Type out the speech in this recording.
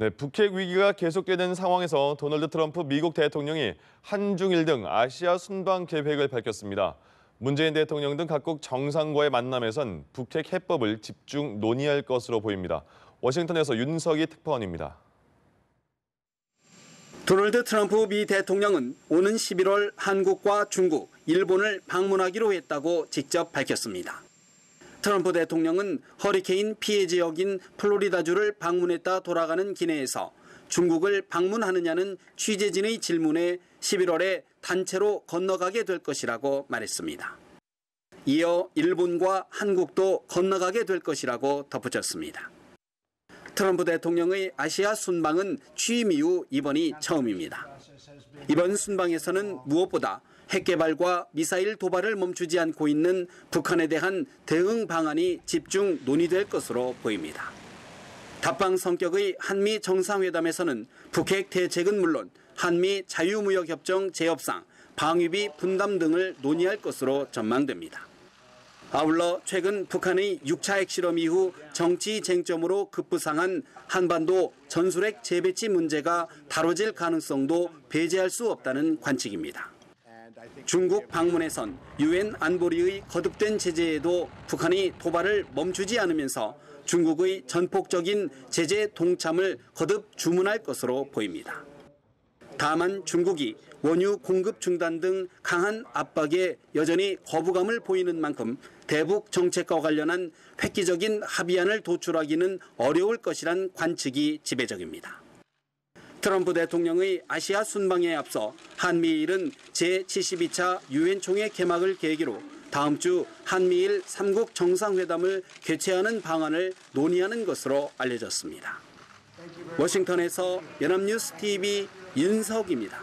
네, 북핵 위기가 계속되는 상황에서 도널드 트럼프 미국 대통령이 한중일 등 아시아 순방 계획을 밝혔습니다. 문재인 대통령 등 각국 정상과의 만남에선 북핵 해법을 집중 논의할 것으로 보입니다. 워싱턴에서 윤석희 특파원입니다. 도널드 트럼프 미 대통령은 오는 11월 한국과 중국, 일본을 방문하기로 했다고 직접 밝혔습니다. 트럼프 대통령은 허리케인 피해 지역인 플로리다주를 방문했다 돌아가는 기내에서 중국을 방문하느냐는 취재진의 질문에 11월에 단체로 건너가게 될 것이라고 말했습니다. 이어 일본과 한국도 건너가게 될 것이라고 덧붙였습니다. 트럼프 대통령의 아시아 순방은 취임 이후 이번이 처음입니다. 이번 순방에서는 무엇보다 핵 개발과 미사일 도발을 멈추지 않고 있는 북한에 대한 대응 방안이 집중 논의될 것으로 보입니다. 답방 성격의 한미 정상회담에서는 북핵 대책은 물론 한미 자유무역협정 재협상, 방위비 분담 등을 논의할 것으로 전망됩니다. 아울러 최근 북한의 6차 핵실험 이후 정치 쟁점으로 급부상한 한반도 전술핵 재배치 문제가 다뤄질 가능성도 배제할 수 없다는 관측입니다. 중국 방문에선 유엔 안보리의 거듭된 제재에도 북한이 도발을 멈추지 않으면서 중국의 전폭적인 제재 동참을 거듭 주문할 것으로 보입니다. 다만 중국이 원유 공급 중단 등 강한 압박에 여전히 거부감을 보이는 만큼 대북 정책과 관련한 획기적인 합의안을 도출하기는 어려울 것이란 관측이 지배적입니다. 트럼프 대통령의 아시아 순방에 앞서 한미일은 제72차 유엔 총회 개막을 계기로 다음 주 한미일 3국 정상회담을 개최하는 방안을 논의하는 것으로 알려졌습니다. 워싱턴에서 연합뉴스 TV 윤석입니다.